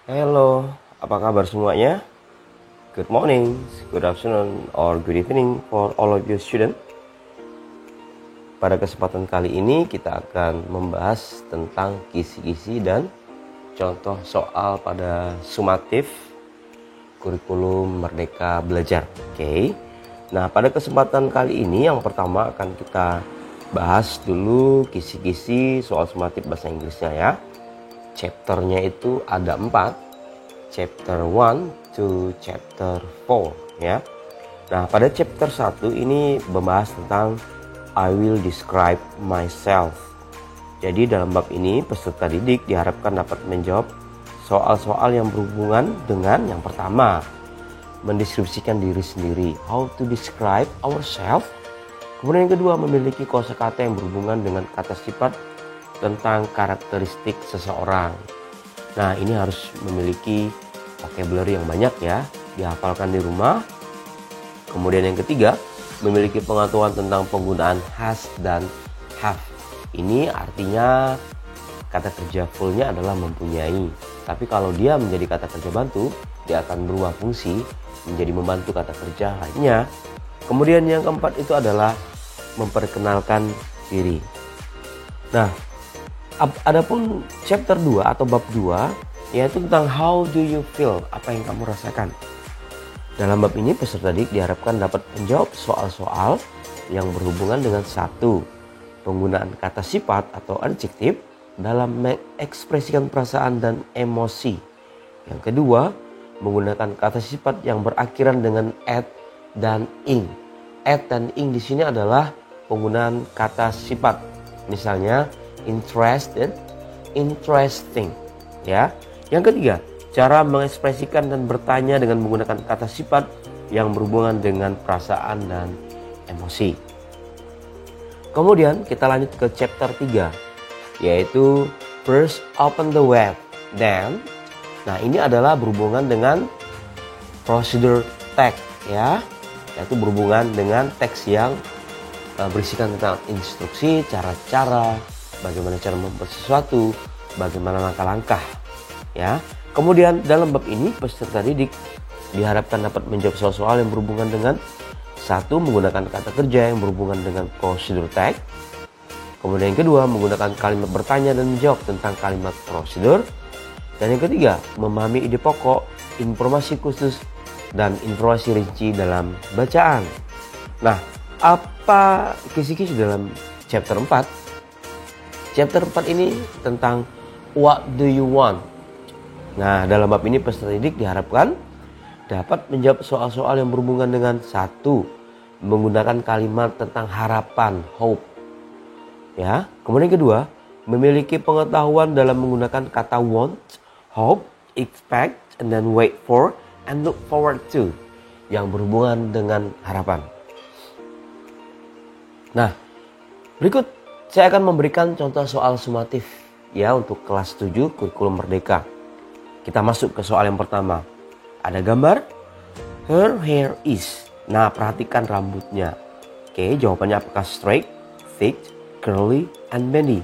Hello, apa kabar semuanya? Good morning, good afternoon, or good evening for all of you student. Pada kesempatan kali ini kita akan membahas tentang kisi-kisi dan contoh soal pada sumatif kurikulum Merdeka Belajar. Oke. Nah, pada kesempatan kali ini yang pertama akan kita bahas dulu kisi-kisi soal sumatif bahasa Inggrisnya ya. Chapternya itu ada 4, chapter 1 to chapter 4 ya. Nah, pada chapter 1 ini membahas tentang I will describe myself. Jadi dalam bab ini peserta didik diharapkan dapat menjawab soal-soal yang berhubungan dengan yang pertama, mendeskripsikan diri sendiri, how to describe ourselves. Kemudian yang kedua, memiliki kosakata yang berhubungan dengan kata sifat tentang karakteristik seseorang. Nah, ini harus memiliki vocabulary yang banyak ya, dihafalkan di rumah. Kemudian yang ketiga, memiliki pengetahuan tentang penggunaan has dan have. Ini artinya kata kerja fullnya adalah mempunyai. Tapi kalau dia menjadi kata kerja bantu, dia akan berubah fungsi menjadi membantu kata kerja lainnya. Kemudian yang keempat itu adalah memperkenalkan diri. Nah, adapun chapter 2 atau bab 2 yaitu tentang how do you feel, apa yang kamu rasakan. Dalam bab ini peserta didik diharapkan dapat menjawab soal-soal yang berhubungan dengan satu, penggunaan kata sifat atau adjektif dalam mengekspresikan perasaan dan emosi. Yang kedua, menggunakan kata sifat yang berakhiran dengan at dan ing. At dan ing di sini adalah penggunaan kata sifat. Misalnya interested, interesting, ya. Yang ketiga, cara mengekspresikan dan bertanya dengan menggunakan kata sifat yang berhubungan dengan perasaan dan emosi. Kemudian kita lanjut ke chapter 3, yaitu first open the web, then. Nah, ini adalah berhubungan dengan procedure text ya, yaitu berhubungan dengan teks yang berisikan tentang instruksi, cara-cara, bagaimana cara membuat sesuatu, bagaimana langkah-langkah ya. Kemudian dalam bab ini peserta didik diharapkan dapat menjawab soal-soal yang berhubungan dengan satu, menggunakan kata kerja yang berhubungan dengan prosedur text. Kemudian yang kedua, menggunakan kalimat bertanya dan menjawab tentang kalimat prosedur. Dan yang ketiga, memahami ide pokok, informasi khusus, dan informasi rinci dalam bacaan. Nah, apa kisi-kisi dalam chapter 4? Chapter 4 ini tentang what do you want. Nah, dalam bab ini peserta didik diharapkan dapat menjawab soal-soal yang berhubungan dengan satu, menggunakan kalimat tentang harapan, hope. Ya, kemudian kedua, memiliki pengetahuan dalam menggunakan kata want, hope, expect, and then wait for, and look forward to, yang berhubungan dengan harapan. Nah, berikut saya akan memberikan contoh soal sumatif ya untuk kelas 7 kurikulum Merdeka. Kita masuk ke soal yang pertama. Ada gambar her hair is. Nah, perhatikan rambutnya. Oke, jawabannya apakah straight, thick, curly, and bendy?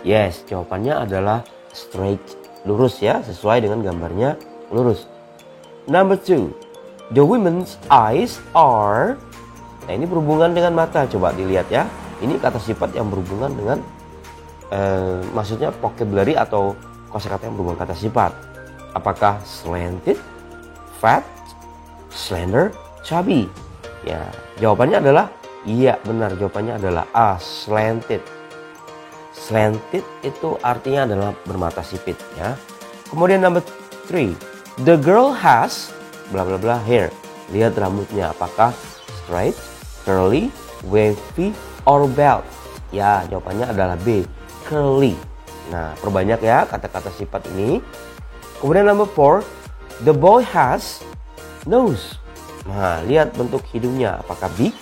Yes, jawabannya adalah straight, lurus ya, sesuai dengan gambarnya lurus. Number 2, the woman's eyes are. Nah, ini berhubungan dengan mata. Coba dilihat ya. Ini kata sifat yang berhubungan dengan maksudnya vocabulary atau kosakata yang berhubungan kata sifat. Apakah slanted, fat, slender, chubby? Ya, jawabannya adalah iya, benar, jawabannya adalah A, slanted. Slanted itu artinya adalah bermata sipit ya. Kemudian number 3, the girl has bla bla bla hair. Lihat rambutnya, apakah straight, curly, wavy, or belt? Ya, jawabannya adalah B, curly. Nah, perbanyak ya kata-kata sifat ini. Kemudian number 4, the boy has nose. Nah, lihat bentuk hidungnya, apakah big,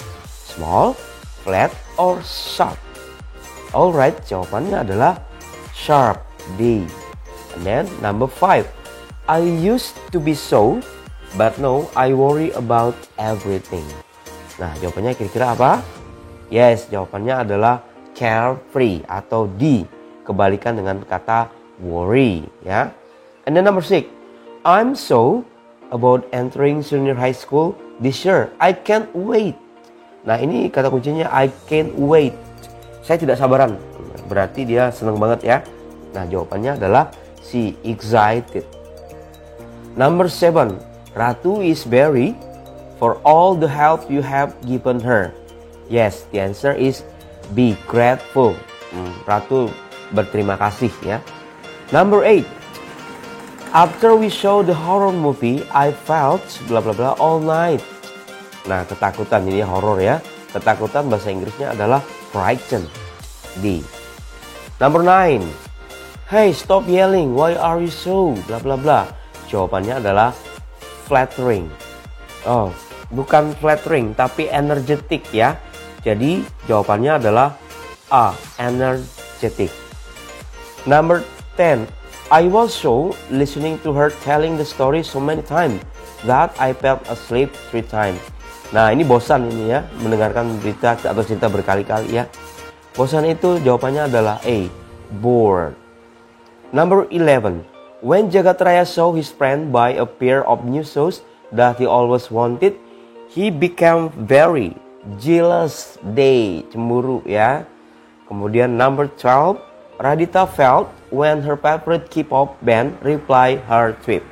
small, flat, or sharp? Alright, jawabannya adalah sharp, D. And then number 5, I used to be so, but now I worry about everything. Nah, jawabannya kira-kira apa? Yes, jawabannya adalah carefree atau D, kebalikan dengan kata worry ya. And then number 6, I'm so about entering senior high school this year. I can't wait. Nah, ini kata kuncinya I can't wait. Saya tidak sabaran. Berarti dia senang banget ya. Nah, jawabannya adalah she excited. Number 7. Ratu is very for all the help you have given her. Yes, the answer is be grateful. Ratu berterima kasih ya. Number 8. After we show the horror movie, I felt bla bla bla all night. Nah, ketakutan ini horor ya. Ketakutan bahasa Inggrisnya adalah frightened. D. Number 9. Hey, stop yelling. Why are you so bla bla bla? Jawabannya adalah flattering. Oh, bukan flattering tapi energetic ya. Jadi jawabannya adalah A, energetic. Number 10. I was so listening to her telling the story so many times that I fell asleep 3 times. Nah, ini bosan ini ya, mendengarkan berita atau cerita berkali-kali ya. Bosan itu jawabannya adalah A, bored. Number 11. When Jagat Raya saw his friend buy a pair of new shoes that he always wanted, he became very jealous. Day, cemburu ya. Kemudian number 12. Radhita felt when her favorite K-pop band reply her tweet.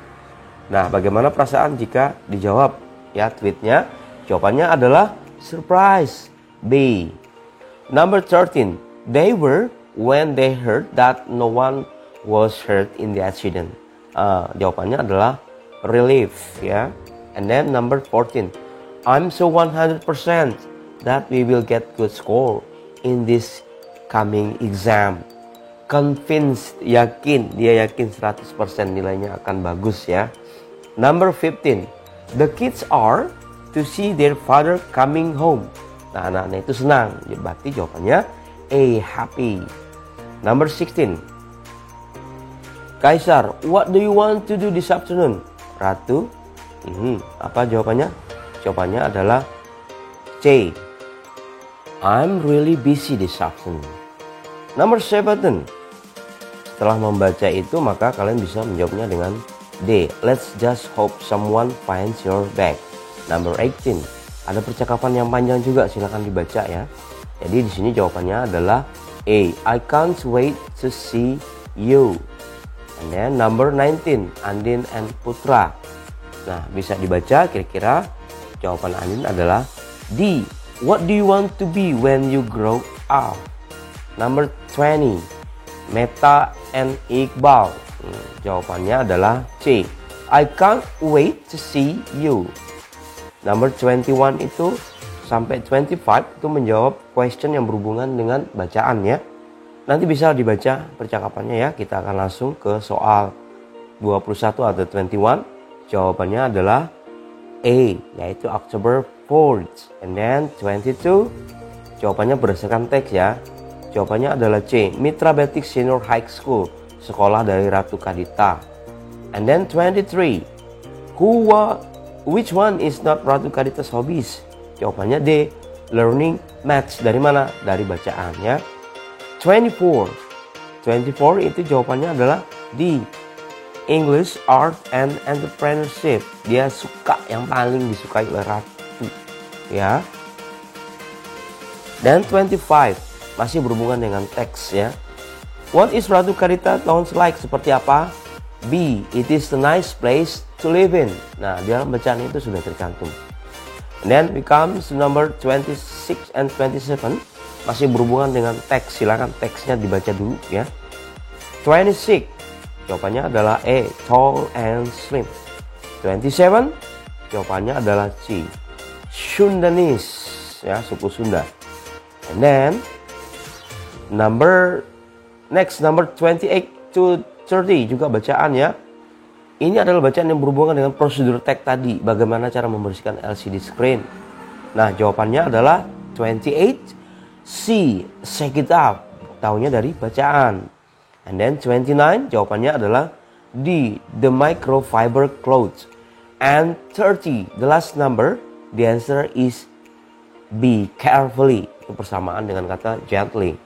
Nah, bagaimana perasaan jika dijawab ya tweetnya? Jawabannya adalah surprise. B. Number 13. They were when they heard that no one was hurt in the accident. Jawabannya adalah relief ya. And then number 14. I'm so 100% that we will get good score in this coming exam. Convinced, yakin, dia yakin 100% nilainya akan bagus ya. Number 15. The kids are to see their father coming home. Nah, anak-anak itu senang. Berarti jawabannya A, happy. Number 16. Kaisar, what do you want to do this afternoon? Ratu, apa jawabannya? Jawabannya adalah C. I'm really busy this afternoon. Number 17. Setelah membaca itu maka kalian bisa menjawabnya dengan D. Let's just hope someone finds your bag. Number 18. Ada percakapan yang panjang juga, silakan dibaca ya. Jadi di sini jawabannya adalah A. I can't wait to see you. And then number 19. Andin and Putra. Nah, bisa dibaca kira-kira jawaban Andin adalah D. What do you want to be when you grow up? Number 20. Meta and Iqbal. Jawabannya adalah C. I can't wait to see you. Number 21 itu sampai 25 itu menjawab question yang berhubungan dengan bacaan ya. Nanti bisa dibaca percakapannya ya. Kita akan langsung ke soal 21 atau 21. Jawabannya adalah A, yaitu October 4th. And then 22, jawabannya berdasarkan teks ya. Jawabannya adalah C, Mitra Batik Senior High School, sekolah dari Ratu Kadita. And then 23, which one is not Ratu Kadita's hobbies? Jawabannya D, learning maths. Dari mana? Dari bacaan ya. 24 itu jawabannya adalah D, English, Art, and Entrepreneurship. Dia suka, yang paling disukai oleh Ratu ya. Dan 25 masih berhubungan dengan teks ya. What is Ratu Kadita sounds like? Seperti apa? B, it is a nice place to live in. Nah, di dalam bacaan itu sudah tercantum. And then we come to number 26 and 27. Masih berhubungan dengan teks. Silakan teksnya dibaca dulu ya. 26, jawabannya adalah E, tall and slim. 27, jawabannya adalah C, Sundanese ya, suku Sunda. And then number 28 to 30 juga bacaan ya. Ini adalah bacaan yang berhubungan dengan prosedur teks tadi, bagaimana cara membersihkan LCD screen. Nah, jawabannya adalah 28 C, shake it up. Tahunya dari bacaan. And then 29 jawabannya adalah D, the microfiber clothes. And 30, the last number, the answer is B, carefully. Itu persamaan dengan kata gently.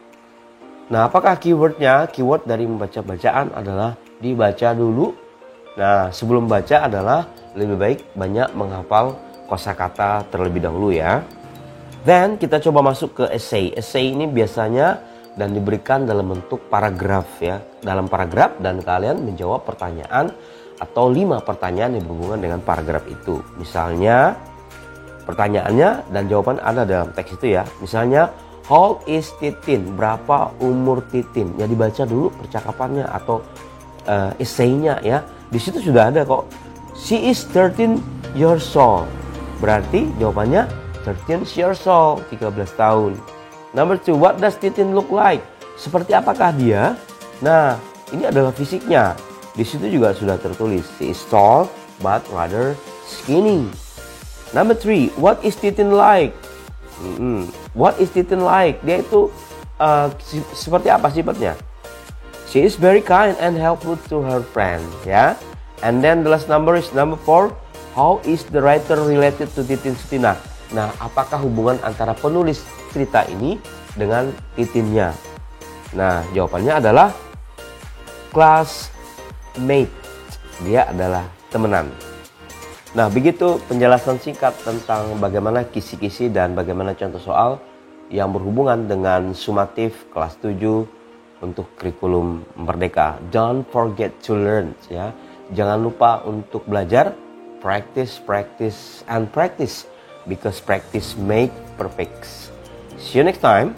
Nah, apakah keywordnya? Keyword dari membaca bacaan adalah dibaca dulu, Nah, sebelum baca adalah lebih baik banyak menghafal kosakata terlebih dahulu ya. Then kita coba masuk ke essay. Essay ini biasanya dan diberikan dalam bentuk paragraf ya. Dalam paragraf dan kalian menjawab pertanyaan atau 5 pertanyaan yang berhubungan dengan paragraf itu. Misalnya pertanyaannya dan jawaban ada dalam teks itu ya. Misalnya, how old is Titin? Berapa umur Titin? Ya dibaca dulu percakapannya atau essay-nya ya. Di situ sudah ada kok. She is 13 years old. Berarti jawabannya 13 years old, 13 tahun. Number 2, what does Titin look like? Seperti apakah dia? Nah, ini adalah fisiknya. Di situ juga sudah tertulis. She is tall but rather skinny. Number 3, what is Titin like? What is Titin like? Dia itu seperti apa sifatnya? She is very kind and helpful to her friends, ya. And then the last number is number 4. How is the writer related to Titin Sutina? Nah, apakah hubungan antara penulis cerita ini dengan Titinnya? Nah, jawabannya adalah classmate. Dia adalah temenan. Nah, begitu penjelasan singkat tentang bagaimana kisi-kisi dan bagaimana contoh soal yang berhubungan dengan sumatif kelas 7 untuk kurikulum Merdeka. Don't forget to learn ya. Jangan lupa untuk belajar, practice, practice, and practice because practice make perfect. See you next time.